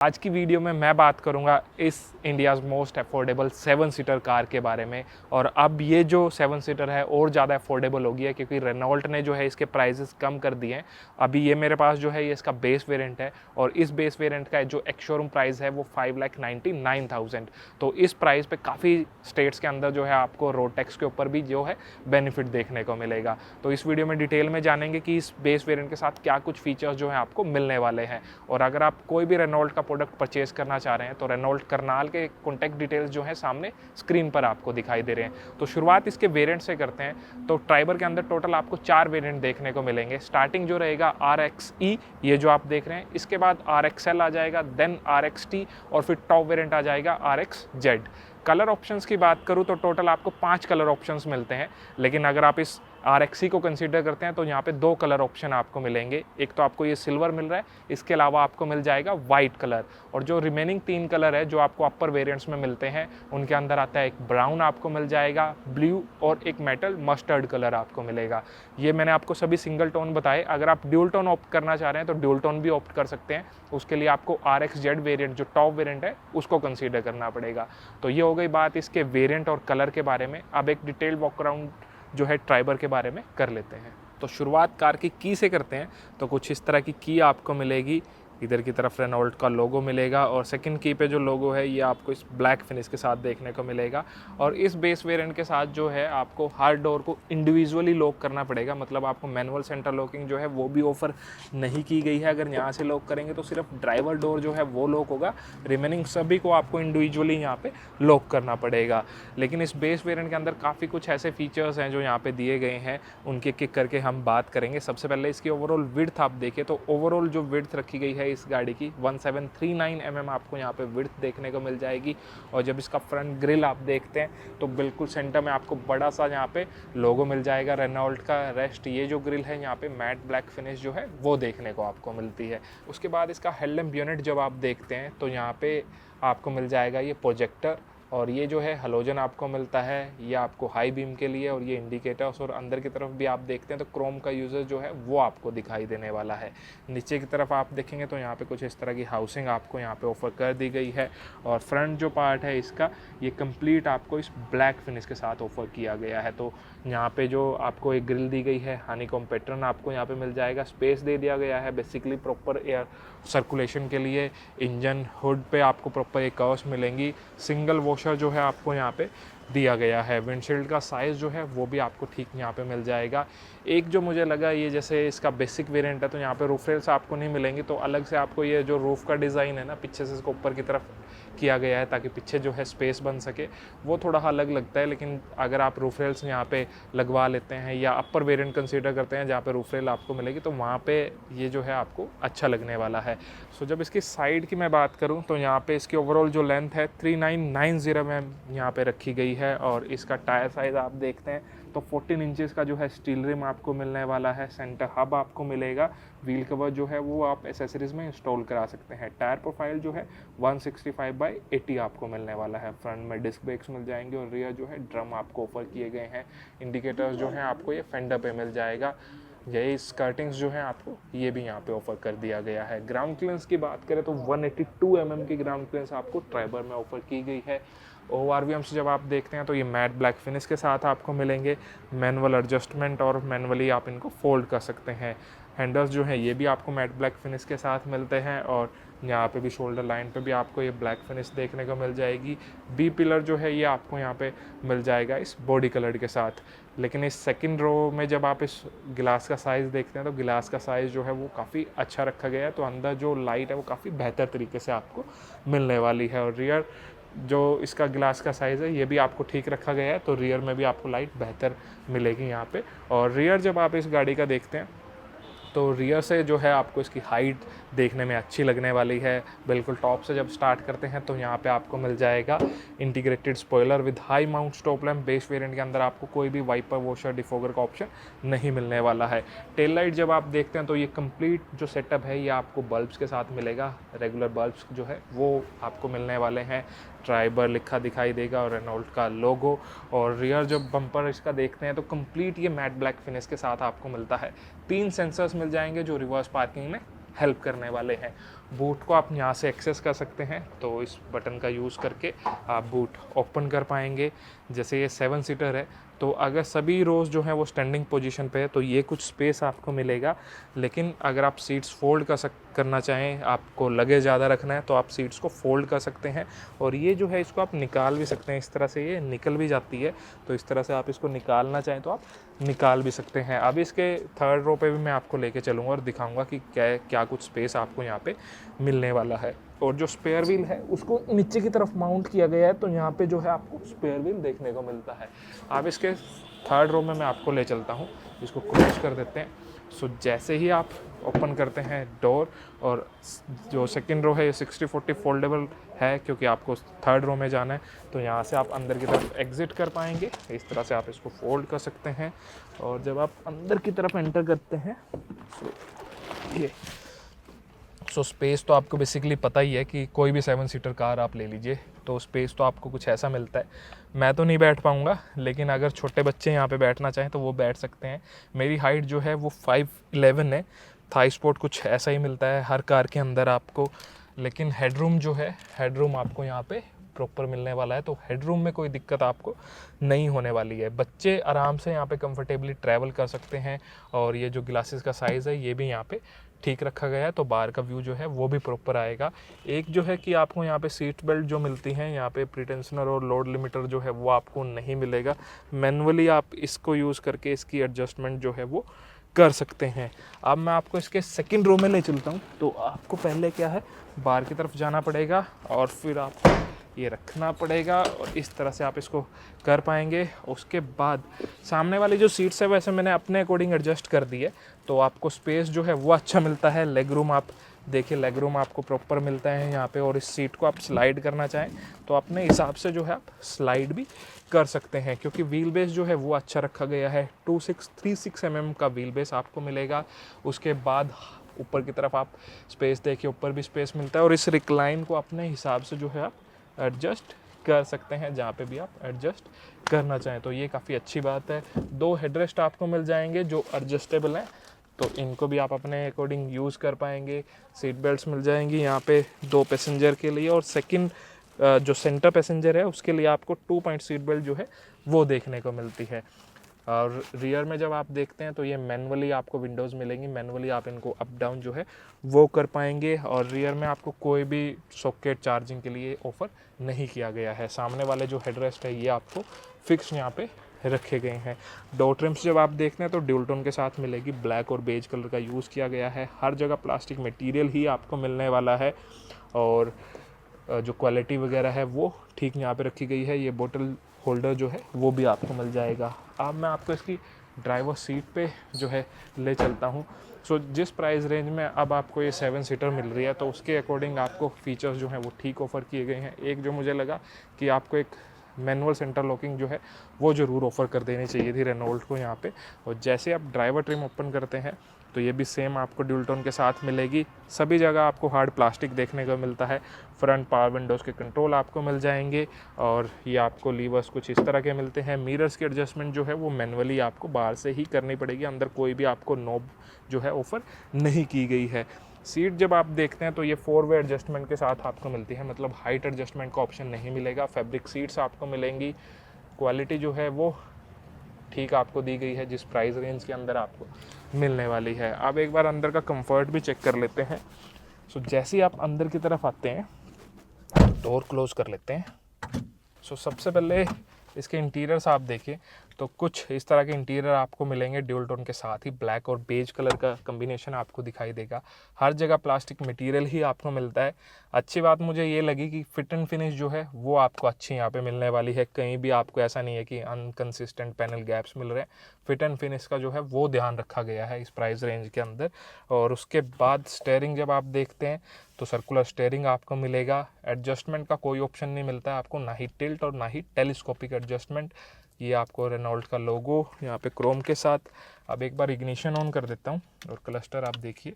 आज की वीडियो में मैं बात करूंगा इस India's most affordable 7 seater car के बारे में। और अब ये जो 7 सीटर है और ज़्यादा अफोर्डेबल हो गई है क्योंकि रेनॉल्ट ने जो है इसके प्राइसेस कम कर दिए हैं। अभी ये मेरे पास जो है ये इसका बेस वेरिएंट है और इस बेस वेरिएंट का जो एक्स शोरूम प्राइस है वो 5,99,000। तो इस प्राइस पे काफ़ी स्टेट्स के अंदर जो है आपको रोड टैक्स के ऊपर भी जो है बेनिफिट देखने को मिलेगा। तो इस वीडियो में डिटेल में जानेंगे कि इस बेस वेरिएंट के साथ क्या कुछ फीचर्स जो है आपको मिलने वाले हैं। और अगर आप कोई भी रेनॉल्ट का प्रोडक्ट परचेज करना चाह रहे हैं तो रेनॉल्ट करनाल के कॉन्टैक्ट डिटेल्स जो है सामने स्क्रीन पर आपको दिखाई दे रहे हैं। तो शुरुआत इसके वेरिएंट से करते हैं। तो ट्राइबर के अंदर टोटल आपको 4 वेरिएंट देखने को मिलेंगे। स्टार्टिंग जो रहेगा RXE, ये जो आप देख रहे हैं, इसके बाद RXL आ जाएगा, देन RXT और फिर टॉप वेरिएंट आ जाएगा RXZ। कलर ऑप्शंस की बात करूँ तो टोटल आपको 5 कलर ऑप्शंस मिलते हैं, लेकिन अगर आप इस RXE को कंसीडर करते हैं तो यहाँ पे 2 कलर ऑप्शन आपको मिलेंगे। एक तो आपको ये सिल्वर मिल रहा है, इसके अलावा आपको मिल जाएगा वाइट कलर। और जो रिमेनिंग 3 कलर है जो आपको अपर वेरिएंट्स में मिलते हैं उनके अंदर आता है एक ब्राउन आपको मिल जाएगा, ब्लू और एक मेटल मस्टर्ड कलर आपको मिलेगा। ये मैंने आपको सभी सिंगल टोन बताए। अगर आप ड्यूल टोन ऑप्ट करना चाह रहे हैं तो ड्यूल टोन भी ऑप्ट कर सकते हैं। उसके लिए आपको RXZ वेरिएंट जो टॉप वेरिएंट है उसको कंसीडर करना पड़ेगा। तो ये हो गई बात इसके वेरिएंट और कलर के बारे में। अब एक डिटेल वॉक अराउंड जो है ट्राइबर के बारे में कर लेते हैं। तो शुरुआत कार की की से करते हैं। तो कुछ इस तरह की की आपको मिलेगी। इधर की तरफ रेनॉल्ट का लोगो मिलेगा और सेकंड की पे जो लोगो है ये आपको इस ब्लैक फिनिश के साथ देखने को मिलेगा। और इस बेस वेरिएंट के साथ जो है आपको हर डोर को इंडिविजुअली लॉक करना पड़ेगा, मतलब आपको मैनुअल सेंटर लॉकिंग जो है वो भी ऑफर नहीं की गई है। अगर यहाँ से लॉक करेंगे तो सिर्फ ड्राइवर डोर जो है वो लॉक होगा, रिमेनिंग सभी को आपको इंडिविजुअली यहाँ पे लॉक करना पड़ेगा। लेकिन इस बेस वेरिएंट के अंदर काफ़ी कुछ ऐसे फीचर्स हैं जो यहाँ पे दिए गए हैं, उनके किक करके हम बात करेंगे। सबसे पहले इसकी ओवरऑल विड्थ आप देखिए तो ओवरऑल जो विड्थ रखी गई है इस गाड़ी की 1739 mm आपको यहाँ पे विड्थ देखने को मिल जाएगी। और जब इसका फ्रंट ग्रिल आप देखते हैं तो बिल्कुल सेंटर में आपको बड़ा सा यहाँ पे लोगो मिल जाएगा रेनॉल्ट का। रेस्ट ये जो ग्रिल है यहाँ पे मैट ब्लैक फिनिश जो है वो देखने को आपको मिलती है। उसके बाद इसका हेडलैम्प यूनिट जब आप देखते हैं तो यहाँ पे आपको मिल जाएगा ये प्रोजेक्टर, और ये जो है हलोजन आपको मिलता है, ये आपको हाई बीम के लिए, और ये इंडिकेटर्स। और अंदर की तरफ भी आप देखते हैं तो क्रोम का यूज़र जो है वो आपको दिखाई देने वाला है। नीचे की तरफ आप देखेंगे तो यहाँ पे कुछ इस तरह की हाउसिंग आपको यहाँ पे ऑफर कर दी गई है। और फ्रंट जो पार्ट है इसका ये कंप्लीट आपको इस ब्लैक फिनिश के साथ ऑफर किया गया है। तो यहाँ पे जो आपको एक ग्रिल दी गई है, हनीकॉम पैटर्न आपको यहाँ पे मिल जाएगा, स्पेस दे दिया गया है बेसिकली प्रॉपर एयर सर्कुलेशन के लिए। इंजन हुड पे आपको प्रॉपर एक कर्व्स मिलेंगी। सिंगल वॉशर जो है आपको यहाँ पे दिया गया है। विंडशील्ड का साइज़ जो है वो भी आपको ठीक यहाँ पे मिल जाएगा। एक जो मुझे लगा, ये जैसे इसका बेसिक वेरिएंट है तो यहाँ पे रूफ रेल्स आपको नहीं मिलेंगी, तो अलग से आपको ये जो रूफ का डिज़ाइन है ना पीछे से इसको ऊपर की तरफ किया गया है ताकि पीछे जो है स्पेस बन सके, वो थोड़ा अलग लगता है। लेकिन अगर आप रूफ रेल्स यहाँ पे लगवा लेते हैं या अपर वेरिएंट कंसीडर करते हैं जहाँ पे रूफ रेल आपको मिलेगी तो वहाँ पे ये जो है आपको अच्छा लगने वाला है। सो जब इसकी साइड की मैं बात करूँ तो यहाँ पे इसकी ओवरऑल जो लेंथ है 3990 में यहाँ पे रखी गई है। और इसका टायर साइज़ आप देखते हैं तो 14 इंचेस का जो है स्टील रिम आपको मिलने वाला है। सेंटर हब आपको मिलेगा। व्हील कवर जो है वो आप एसेसरीज में इंस्टॉल करा सकते हैं। टायर प्रोफाइल जो है 165/80 आपको मिलने वाला है। फ्रंट में डिस्क ब्रेक्स मिल जाएंगे और रियर जो है ड्रम आपको ऑफर किए गए हैं। इंडिकेटर्स जो हैं आपको ये फेंडर पे मिल जाएगा। यही स्कर्टिंग्स जो हैं आपको ये भी यहाँ पे ऑफर कर दिया गया है। ग्राउंड क्लियरेंस की बात करें तो 182 mm की ग्राउंड क्लियरेंस आपको ट्राइबर में ऑफर की गई है। ORVMs जब आप देखते हैं तो ये मैट ब्लैक फिनिश के साथ आपको मिलेंगे। मैनुअल एडजस्टमेंट और मैनुअली आप इनको फोल्ड कर सकते हैं। हैंडल्स जो हैं ये भी आपको मैट ब्लैक फिनिश के साथ मिलते हैं। और यहाँ पे भी शोल्डर लाइन पे भी आपको ये ब्लैक फिनिश देखने को मिल जाएगी। बी पिलर जो है ये आपको यहाँ पे मिल जाएगा इस बॉडी कलर के साथ। लेकिन इस सेकंड रो में जब आप इस गिलास का साइज़ देखते हैं तो गिलास का साइज़ जो है वो काफ़ी अच्छा रखा गया है। तो अंदर जो लाइट है वो काफ़ी बेहतर तरीके से आपको मिलने वाली है। और रियर जो इसका गिलास का साइज़ है ये भी आपको ठीक रखा गया है, तो रियर में भी आपको लाइट बेहतर मिलेगी यहाँ पे। और रियर जब आप इस गाड़ी का देखते हैं तो रियर से जो है आपको इसकी हाइट देखने में अच्छी लगने वाली है। बिल्कुल टॉप से जब स्टार्ट करते हैं तो यहाँ पे आपको मिल जाएगा integrated spoiler with high mount stop lamp. Base variant के अंदर आपको कोई भी वाइपर वॉशर डिफोगर का ऑप्शन नहीं मिलने वाला है। टेल लाइट जब आप देखते हैं तो ये कंप्लीट जो सेटअप है ये आपको बल्ब्स के साथ मिलेगा। रेगुलर बल्ब्स जो है वो आपको मिलने वाले हैं। ट्राइबर लिखा दिखाई देगा और रेनॉल्ट का लोगो। और रियर जब बम्पर इसका देखते हैं तो कंप्लीट ये मैट ब्लैक फिनिश के साथ आपको मिलता है। 3 सेंसर्स मिल जाएंगे जो रिवर्स पार्किंग में हेल्प करने वाले हैं। बूट को आप यहाँ से एक्सेस कर सकते हैं, तो इस बटन का यूज़ करके आप बूट ओपन कर पाएंगे। जैसे ये 7 सीटर है, तो अगर सभी रोज़ जो है वो स्टैंडिंग पोजीशन पे है तो ये कुछ स्पेस आपको मिलेगा, लेकिन अगर आप सीट्स फोल्ड करना चाहें, आपको लगेज ज़्यादा रखना है, तो आप सीट्स को फोल्ड कर सकते हैं। और ये जो है इसको आप निकाल भी सकते हैं, इस तरह से ये निकल भी जाती है, तो इस तरह से आप इसको निकालना चाहें तो आप निकाल भी सकते हैं। अब इसके थर्ड रो पे भी मैं आपको लेके चलूँगा और दिखाऊंगा कि क्या क्या कुछ स्पेस आपको यहाँ पे मिलने वाला है। और जो स्पेयर व्हील है उसको नीचे की तरफ माउंट किया गया है, तो यहाँ पे जो है आपको स्पेयर व्हील देखने को मिलता है। अब इसके थर्ड रो में मैं आपको ले चलता हूँ, इसको क्लोज कर देते हैं। सो जैसे ही आप ओपन करते हैं डोर, और जो सेकंड रो है ये 60/40 फोल्डेबल है, क्योंकि आपको थर्ड रो में जाना है, तो यहाँ से आप अंदर की तरफ एग्जिट कर पाएंगे। इस तरह से आप इसको फोल्ड कर सकते हैं। और जब आप अंदर की तरफ एंटर करते हैं, ये स्पेस तो आपको बेसिकली पता ही है कि कोई भी 7 सीटर कार आप ले लीजिए तो स्पेस तो आपको कुछ ऐसा मिलता है। मैं तो नहीं बैठ पाऊँगा, लेकिन अगर छोटे बच्चे यहाँ पे बैठना चाहें तो वो बैठ सकते हैं। मेरी हाइट जो है वो 5'11" है। थाई सपोर्ट कुछ ऐसा ही मिलता है हर कार के अंदर आपको, लेकिन हेडरूम जो है, हेडरूम आपको यहाँ पे प्रॉपर मिलने वाला है, तो हेडरूम में कोई दिक्कत आपको नहीं होने वाली है। बच्चे आराम से यहाँ पे कंफर्टेबली ट्रैवल कर सकते हैं। और ये जो ग्लासेस का साइज़ है ये भी यहाँ पे ठीक रखा गया है, तो बाहर का व्यू जो है वो भी प्रॉपर आएगा। एक जो है कि आपको यहाँ पे सीट बेल्ट जो मिलती हैं, यहाँ पे प्रीटेंशनर और लोड लिमिटर जो है वो आपको नहीं मिलेगा। मैनुअली आप इसको यूज़ करके इसकी एडजस्टमेंट जो है वो कर सकते हैं। अब मैं आपको इसके सेकंड रो में ले चलता हूँ, तो आपको पहले क्या है, बाहर की तरफ जाना पड़ेगा और फिर आपको ये रखना पड़ेगा, और इस तरह से आप इसको कर पाएंगे। उसके बाद सामने वाली जो सीट्स है वैसे मैंने अपने अकॉर्डिंग एडजस्ट कर दी है, तो आपको स्पेस जो है वो अच्छा मिलता है। लेग रूम आप देखिए, लेग रूम आपको प्रॉपर मिलता है यहाँ पे। और इस सीट को आप स्लाइड करना चाहें तो अपने हिसाब से जो है आप स्लाइड भी कर सकते हैं, क्योंकि व्हील बेस जो है वो अच्छा रखा गया है। 36 mm का व्हील बेस आपको मिलेगा। उसके बाद ऊपर की तरफ आप स्पेस देखिए, ऊपर भी स्पेस मिलता है। और इस रिक्लाइन को अपने हिसाब से जो है आप एडजस्ट कर सकते हैं, जहाँ पे भी आप एडजस्ट करना चाहें, तो ये काफ़ी अच्छी बात है। 2 हेडरेस्ट आपको मिल जाएंगे जो एडजस्टेबल हैं, तो इनको भी आप अपने अकॉर्डिंग यूज़ कर पाएंगे। सीट बेल्ट्स मिल जाएंगी यहाँ पे 2 पैसेंजर के लिए, और सेकंड जो सेंटर पैसेंजर है उसके लिए आपको 2 पॉइंट सीट बेल्ट जो है वो देखने को मिलती है। और रियर में जब आप देखते हैं तो ये मैनुअली आपको विंडोज़ मिलेंगी, मैनुअली आप इनको अप डाउन जो है वो कर पाएंगे। और रियर में आपको कोई भी सॉकेट चार्जिंग के लिए ऑफ़र नहीं किया गया है। सामने वाले जो हेडरेस्ट है ये आपको फिक्स यहाँ पे रखे गए हैं। डोर ट्रिम्स जब आप देखते हैं तो ड्यूल टोन के साथ मिलेगी, ब्लैक और बेज कलर का यूज़ किया गया है। हर जगह प्लास्टिक मटेरियल ही आपको मिलने वाला है, और जो क्वालिटी वगैरह है वो ठीक यहाँ पे रखी गई है। ये बोतल होल्डर जो है वो भी आपको मिल जाएगा। अब मैं आपको इसकी ड्राइवर सीट पे जो है ले चलता हूँ। सो जिस प्राइस रेंज में अब आपको ये 7 सीटर मिल रही है, तो उसके अकॉर्डिंग आपको फीचर्स जो हैं वो ठीक ऑफ़र किए गए हैं। एक जो मुझे लगा कि आपको एक मैनुअल सेंटर लॉकिंग जो है वो ज़रूर ऑफ़र कर देनी चाहिए थी रेनॉल्ट को यहाँ पे। और जैसे आप ड्राइवर ट्रिम ओपन करते हैं तो ये भी सेम आपको ड्यूल टोन के साथ मिलेगी। सभी जगह आपको हार्ड प्लास्टिक देखने को मिलता है। फ्रंट पावर विंडोज़ के कंट्रोल आपको मिल जाएंगे, और ये आपको लीवर्स कुछ इस तरह के मिलते हैं। मिरर्स की एडजस्टमेंट जो है वो मैनुअली आपको बाहर से ही करनी पड़ेगी, अंदर कोई भी आपको नॉब जो है ऑफ़र नहीं की गई है। सीट जब आप देखते हैं तो ये 4 वे एडजस्टमेंट के साथ आपको मिलती है, मतलब हाइट एडजस्टमेंट का ऑप्शन नहीं मिलेगा। फैब्रिक सीट्स आपको मिलेंगी। क्वालिटी जो है वो ठीक आपको दी गई है जिस प्राइस रेंज के अंदर आपको मिलने वाली है। अब एक बार अंदर का कंफर्ट भी चेक कर लेते हैं। सो जैसे ही आप अंदर की तरफ आते हैं, डोर क्लोज कर लेते हैं। सो सबसे पहले इसके इंटीरियर्स आप देखिए तो कुछ इस तरह के इंटीरियर आपको मिलेंगे ड्यूल टोन के साथ ही। ब्लैक और बेज कलर का कम्बिनेशन आपको दिखाई देगा। हर जगह प्लास्टिक मटेरियल ही आपको मिलता है। अच्छी बात मुझे ये लगी कि फिट एंड फिनिश जो है वो आपको अच्छी यहाँ पे मिलने वाली है। कहीं भी आपको ऐसा नहीं है कि अनकंसिस्टेंट पैनल गैप्स मिल रहे हैं। फिट एंड फिनिश का जो है वो ध्यान रखा गया है इस प्राइस रेंज के अंदर। और उसके बाद स्टेयरिंग जब आप देखते हैं तो सर्कुलर स्टेयरिंग आपको मिलेगा। एडजस्टमेंट का कोई ऑप्शन नहीं मिलता है आपको, ना ही टिल्ट और ना ही टेलीस्कोपिक एडजस्टमेंट। ये आपको रेनॉल्ट का लोगो यहाँ पे क्रोम के साथ। अब एक बार इग्निशन ऑन कर देता हूँ और क्लस्टर आप देखिए।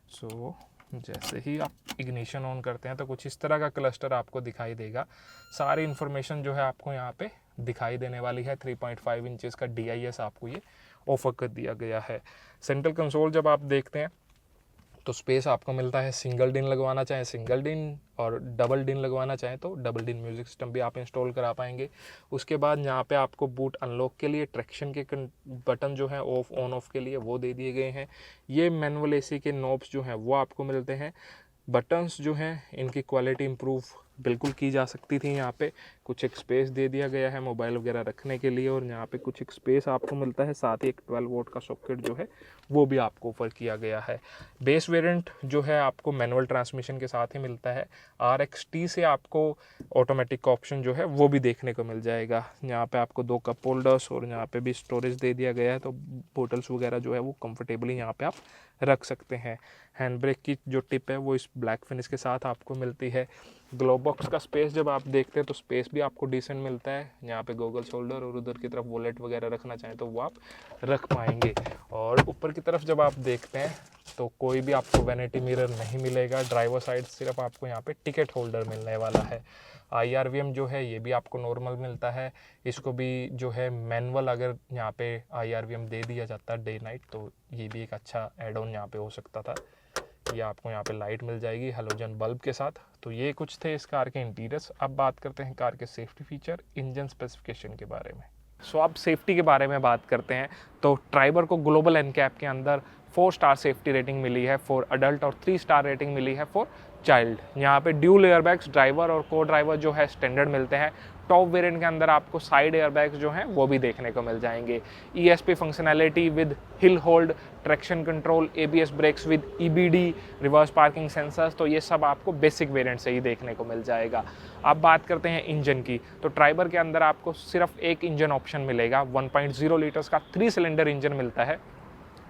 सो जैसे ही आप इग्निशन ऑन करते हैं तो कुछ इस तरह का क्लस्टर आपको दिखाई देगा। सारी इन्फॉर्मेशन जो है आपको यहाँ पे दिखाई देने वाली है। 3.5 इंचेस का DIS आपको ये ऑफर कर दिया गया है। सेंट्रल कंसोल जब आप देखते हैं तो स्पेस आपको मिलता है, सिंगल डिन लगवाना चाहें सिंगल डिन, और डबल डिन लगवाना चाहें तो डबल डिन म्यूज़िक सिस्टम भी आप इंस्टॉल करा पाएंगे। उसके बाद यहाँ पे आपको बूट अनलॉक के लिए ट्रैक्शन के बटन जो है ऑफ ऑन ऑफ के लिए वो दे दिए गए हैं। ये मैनुअल एसी के नॉब्स जो हैं वो आपको मिलते हैं। बटन्स जो हैं इनकी क्वालिटी इम्प्रूव बिल्कुल की जा सकती थी। यहाँ पे कुछ एक स्पेस दे दिया गया है मोबाइल वगैरह रखने के लिए, और यहाँ पे कुछ एक स्पेस आपको मिलता है। साथ ही एक 12 वोल्ट का सॉकेट जो है वो भी आपको ऑफर किया गया है। बेस वेरिएंट जो है आपको मैनुअल ट्रांसमिशन के साथ ही मिलता है। RXT से आपको ऑटोमेटिक का ऑप्शन जो है वो भी देखने को मिल जाएगा। यहाँ पे आपको 2 कप होल्डर्स और यहाँ पे भी स्टोरेज दे दिया गया है, तो बोटल्स वगैरह जो है वो कंफर्टेबली यहाँ पे आप रख सकते हैं। हैंड ब्रेक की जो टिप है वो इस ब्लैक फिनिश के साथ आपको मिलती है। ग्लोव बॉक्स का स्पेस जब आप देखते हैं तो स्पेस भी आपको डिसेंट मिलता है। यहाँ पे गॉगल्स होल्डर और उधर की तरफ वॉलेट वगैरह रखना चाहें तो वो आप रख पाएंगे। और ऊपर की तरफ जब आप देखते हैं तो कोई भी आपको वैनिटी मिरर नहीं मिलेगा। ड्राइवर साइड सिर्फ आपको यहाँ पे टिकट होल्डर मिलने वाला है। IRVM जो है ये भी आपको नॉर्मल मिलता है। इसको भी जो है मैनुअल अगर यहाँ पे IRVM दे दिया जाता है डे नाइट तो ये भी एक अच्छा एड ऑन यहाँ पे हो सकता था। ये आपको यहाँ पे लाइट मिल जाएगी हेलोजन बल्ब के साथ। तो ये कुछ थे इस कार के इंटीरियर्स। अब बात करते हैं कार के सेफ्टी फीचर, इंजन स्पेसिफिकेशन के बारे में। सो अब सेफ्टी के बारे में बात करते हैं। तो ट्राइबर को ग्लोबल एनकैप के अंदर 4 स्टार सेफ्टी रेटिंग मिली है फॉर अडल्ट और 3 स्टार रेटिंग मिली है फॉर चाइल्ड। यहाँ पे ड्यूल एयरबैग्स ड्राइवर और को ड्राइवर जो है स्टैंडर्ड मिलते हैं। टॉप वेरिएंट के अंदर आपको साइड एयरबैग्स जो हैं वो भी देखने को मिल जाएंगे। ESP functionality with hill hold, traction control, ABS brakes with EBD, reverse parking sensors, तो ये सब आपको बेसिक वेरिएंट से ही देखने को मिल जाएगा। अब बात करते हैं इंजन की। तो ट्राइबर के अंदर आपको सिर्फ एक इंजन ऑप्शन मिलेगा। 1.0 लीटर्स का 3 सिलेंडर इंजन मिलता है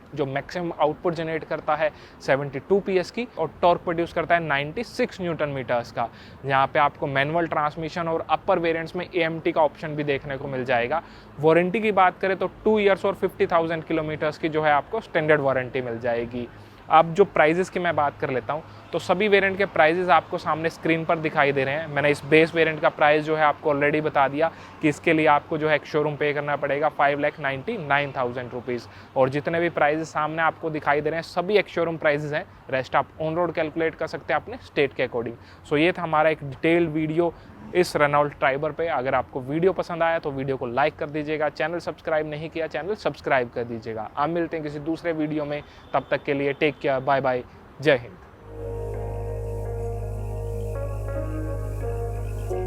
जो मैक्सिमम आउटपुट जनरेट करता है 72 PS की और टॉर्क प्रोड्यूस करता है 96 न्यूटन मीटर्स का। यहाँ पे आपको मैनुअल ट्रांसमिशन और अपर वेरिएंट्स में AMT का ऑप्शन भी देखने को मिल जाएगा। वारंटी की बात करें तो 2 ईयर्स और 50,000 किलोमीटर्स की जो है आपको स्टैंडर्ड वारंटी मिल जाएगी। अब जो प्राइजेस की मैं बात कर लेता हूँ तो सभी वेरिएंट के प्राइजेस आपको सामने स्क्रीन पर दिखाई दे रहे हैं। मैंने इस बेस वेरिएंट का प्राइस जो है आपको ऑलरेडी बता दिया कि इसके लिए आपको जो है एक शोरूम पे करना पड़ेगा 5,99,000 रुपीज़। और जितने भी प्राइजेस सामने आपको दिखाई दे रहे हैं सभी एक शोरूम प्राइजेस हैं। रेस्ट आप ऑन रोड कैलकुलेट कर सकते हैं अपने स्टेट के अकॉर्डिंग। सो ये था हमारा एक डिटेल्ड वीडियो इस रेनॉल्ट ट्राइबर पे। अगर आपको वीडियो पसंद आया तो वीडियो को लाइक कर दीजिएगा। चैनल सब्सक्राइब नहीं किया चैनल सब्सक्राइब कर दीजिएगा। आप मिलते हैं किसी दूसरे वीडियो में, तब तक के लिए टेक केयर, बाय बाय, जय हिंद।